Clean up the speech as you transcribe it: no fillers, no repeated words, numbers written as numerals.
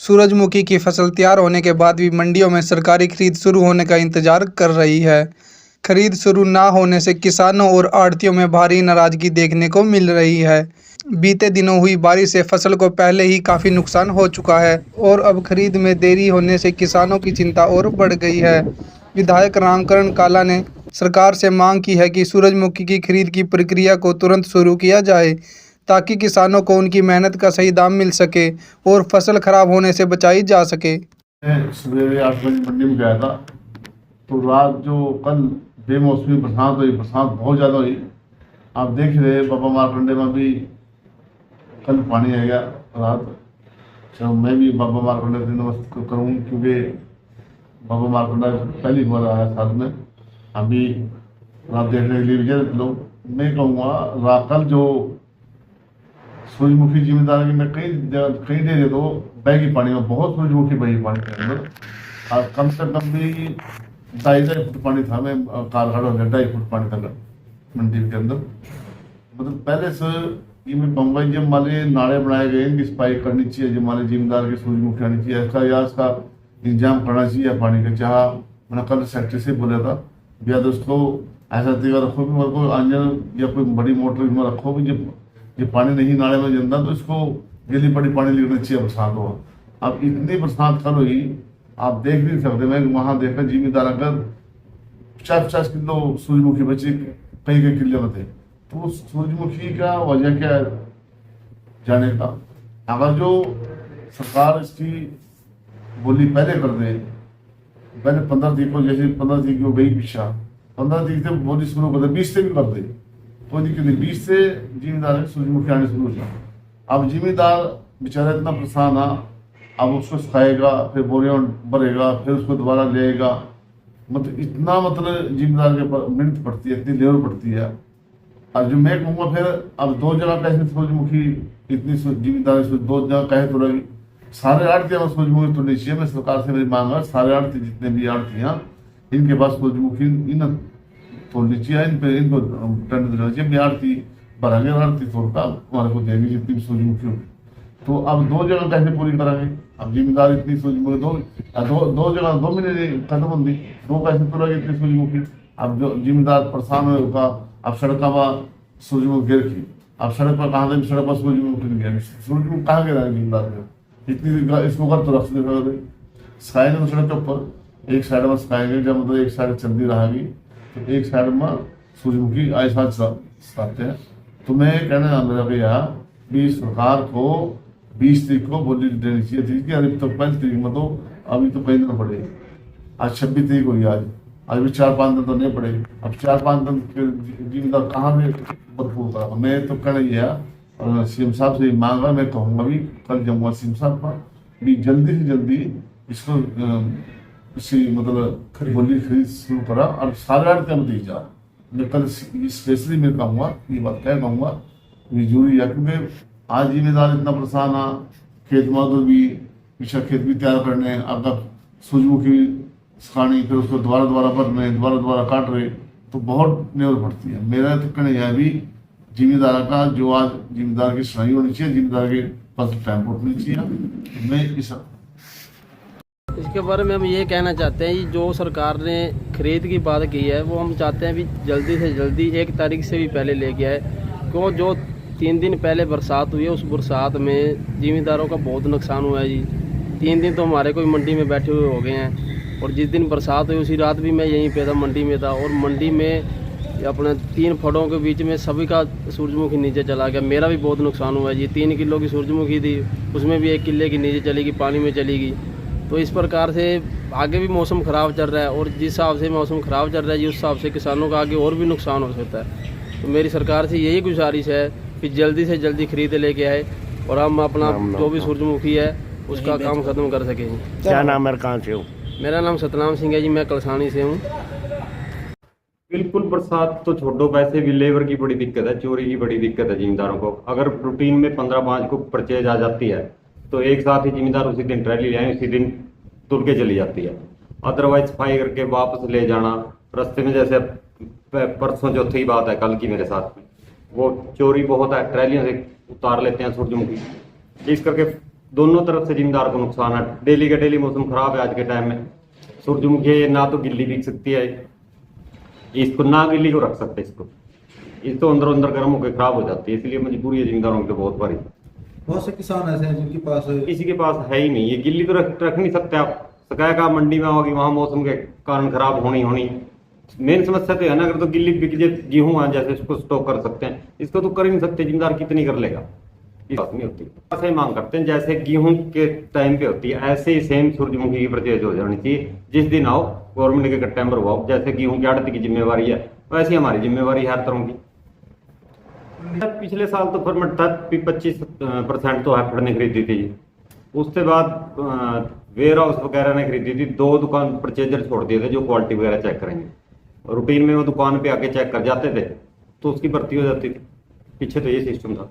सूरजमुखी की फसल तैयार होने के बाद भी मंडियों में सरकारी खरीद शुरू होने का इंतजार कर रही है। खरीद शुरू ना होने से किसानों और आढ़तियों में भारी नाराजगी देखने को मिल रही है। बीते दिनों हुई बारिश से फसल को पहले ही काफी नुकसान हो चुका है और अब खरीद में देरी होने से किसानों की चिंता और बढ़ गई है। विधायक रामकरण काला ने सरकार से मांग की है कि सूरजमुखी की खरीद की प्रक्रिया को तुरंत शुरू किया जाए ताकि किसानों को उनकी मेहनत का सही दाम मिल सके और फसल खराब होने से बचाई जा सके। मैं सवेरे 8 बजे मंडी में गया था तो रात जो कल बेमौसमी बरसात हुई, बरसात बहुत ज़्यादा हुई। आप देख रहे बाबा मारकंडे में भी कल पानी आ गया रात। चलो मैं भी बाबा मारकंडे से नमस्कार करूँ क्योंकि बाबा मारकंडा पहली बार आया साथ में। अभी रात देखने के लिए विजय लोग, मैं कहूँगा कल जो सूरजमुखी जिम्मेदार की मैं कई जगह तो बहगी पानी में, बहुत सूरजमुखी बही पानी के अंदर। और कम से कम भी 2.5 फुट पानी था। मैं कार खड़ा हो गया, 2.5 फुट पानी था मंडी के अंदर। मतलब पहले से ये मैं कहूँगा जब माले नाले बनाए गए इनकी सफाई करनी चाहिए, जब माले जिम्मेदार की सूरजमुखी आनी चाहिए, ऐसा या इसका इंतजाम करना चाहिए पानी का। जहाँ मैंने कल सेक्रेटरी से बोला था भैया दोस्तों ऐसा तरीका रखो कि मेरे को अंजन या कोई बड़ी मोटर में रखो कि जब ये पानी नहीं नाले में जमता तो इसको गली पड़ी पानी लिखना चाहिए बरसात हो। अब इतनी बरसात कल हुई, आप देख नहीं सकते। मैं वहाँ देखा जिम्मेदार अगर 50-50 किलो सूरजमुखी बची कई कई किले में थे। तो सूरजमुखी का वजह क्या है जाने का। अगर जो सरकार इसकी बोली पहले कर दे, पहले 15 तारीख को, जैसे 15 तारीख को गई पीछा 15 तारीख से बोली शुरू कर दे, 20 से भी कर दे, कोई दिक्कत नहीं। 20 से जिम्मेदार सूरजमुखी आने शुरू हो जाए। अब जिम्मेदार बेचारा इतना परेशान है, अब उसको सिखाएगा, फिर बोरियां भरेगा, फिर उसको दोबारा लेगा। मतलब इतना जिम्मेदार के मेहनत पड़ती है, इतनी लेबर पड़ती है। और जो मैं कहूँगा फिर अब 2 जगह कैसे सूरजमुखी इतनी जिम्मेदारी 2 जगह कैसे तोड़ेगी। सारे आड़ती में सूरजमुखी तोड़नी चाहिए। मैं सरकार से मेरी मांग है, सारे आड़ती जितने भी आड़ती हैं इनके पास सूरजमुखी इन तोड़नी चाहिए, इन पे इनको टेंडर देना चाहिए। आड़ती भरेंगे, आड़ती तोड़ता हमारे को देंगे जितनी भी सूरजमुखी होगी। तो अब 2 जगह कैसे पूरी कराएंगे। अब जिम्मेदार इतनी सूरजमुखी दो जगह 2 महीने खत्म होती, 2 कैसे तोड़ेगी इतनी सूरजमुखी। अब जो जिम्मेदार परेशान होगा, अब सड़क पर सूरजमुखी गिर की, अब सड़क पर कहाँ से सड़क पर सूरजमुखी नहीं गया, सूरजमुखी कहाँ गिरा जिम्मेदार में इतनी इसको कर तो रख सिखाएंगे तो सड़क के ऊपर एक साइड में सिखाएंगे। जब मतलब एक साइड चलती रहेगी तो एक साइड में सूरजमुखी ऐसा सिखाते हैं। तो मैं कहना मेरा भैया भी सरकार को 20 तारीख को बोली देनी चाहिए थी कि अभी तो 5 तारीख में तो अभी तो कई दिन पड़े। आज 26 तारीख हुई, आज भी 4-5 दिन तो नहीं पड़े। अब 4-5 दिन जिम्मेदार कहाँ में भरपूर करा। मैं तो कहना ही है सीएम साहब से मांगा, मैं कहूँगा भी कल जाऊँगा सीएम साहब पर भी जल्दी से जल्दी इसको इसी मतलब बोली खरीद शुरू करा और सारे आड़ती में दी जा। मैं कल स्पेशली मैं कहूँगा ये बात क्या कहूँगा जरूरी है क्योंकि आज जिम्मेदार इतना परेशान है। खेत मजदूर भी पीछा खेत भी तैयार करने, आपका सूरजमुखी सुखानी, फिर उसको दोबारा भरने, दोबारा काट रहे, तो बहुत लेबर पड़ती है। मेरा तो कहना यह भी जिम्मेदार का जो आज जिम्मेदार की सुनाई होनी चाहिए, जिम्मेदार के पास टाइम उठनी चाहिए। मैं इसके बारे में हम ये कहना चाहते हैं जो सरकार ने खरीद की बात की है वो हम चाहते हैं भी जल्दी से जल्दी 1 तारीख से भी पहले लेके आए। क्यों जो 3 दिन पहले बरसात हुई है उस बरसात में जिम्मेदारों का बहुत नुकसान हुआ है जी। 3 दिन तो हमारे कोई मंडी में बैठे हुए हो गए हैं और जिस दिन बरसात हुई उसी रात भी मैं यहीं पे था, मंडी में था। और मंडी में अपने 3 फड़ों के बीच में सभी का सूरजमुखी नीचे चला गया। मेरा भी बहुत नुकसान हुआ है जी। 3 किलो की सूरजमुखी थी, उसमें भी 1 किले की नीचे चली गई, पानी में चली गई। तो इस प्रकार से आगे भी मौसम ख़राब चल रहा है और जिस हिसाब से मौसम ख़राब चल रहा है जी उस हिसाब से किसानों का आगे और भी नुकसान हो सकता है। तो मेरी सरकार से यही गुजारिश है कि जल्दी से जल्दी खरीद लेके आए और हम अपना जो भी सूरजमुखी है उसका काम ख़त्म कर सकें। क्या नाम है, कहाँ से हो? मेरा नाम सतनाम सिंह है जी, मैं कलसानी से हूँ। बिल्कुल बरसात तो छोड़ो, वैसे भी लेबर की बड़ी दिक्कत है, चोरी की बड़ी दिक्कत है जिम्मेदारों को। अगर रूटीन में 15-5 को परचेज आ जाती है तो एक साथ ही जिम्मेदार उसी दिन ट्रैली ले आए, उसी दिन तुल के चली जाती है। अदरवाइज सफाई करके वापस ले जाना रास्ते में, जैसे परसों चौथी ही बात है कल की मेरे साथ में, वो चोरी बहुत है, ट्रैलियों से उतार लेते हैं सूरजमुखी। इस करके दोनों तरफ से जिम्मेदार को नुकसान है। डेली का डेली मौसम खराब है आज के टाइम में। सूरजमुखी है, ये ना तो गिल्ली बिक सकती है, इसको ना गिल्ली को रख सकते, इसको इस तो अंदर अंदर गर्म होकर खराब हो जाती है, इसलिए मजबूरी है जिम्मेदारों की तो बहुत भारी। बहुत से किसान ऐसे हैं जिनके पास किसी के पास है ही नहीं, ये गिल्ली तो रख नहीं सकते आप। शिकायत आप मंडी में होगी, वहां मौसम के कारण खराब होनी मेन समस्या तो है ना। अगर तो गिल्ली बिक जाए, गेहूं आ जैसे इसको स्टॉक कर सकते हैं, इसको तो कर ही नहीं सकते, जिम्मेदार कितनी कर लेगा, ये बात नहीं होती। ऐसे ही मांग करते हैं जैसे गेहूं के टाइम पे होती है, ऐसे ही सेम सूरजमुखी की परचेज हो जानी चाहिए। जिस दिन आओ गवर्नमेंट के टेम्पर हुआ, जैसे गेहूं की आड़ती की जिम्मेवारी है, वैसे हमारी जिम्मेवारी हर तरह की। पिछले साल तो फरमट था 25% तो हैफेड ने खरीदी थी जी। उसके बाद वेयर हाउस वगैरह ने खरीदी थी। 2 दुकान परचेजर छोड़ दिए थे जो क्वालिटी वगैरह चेक करेंगे। रूटीन में वो दुकान पे आके चेक कर जाते थे तो उसकी भर्ती हो जाती थी। पीछे तो ये सिस्टम था।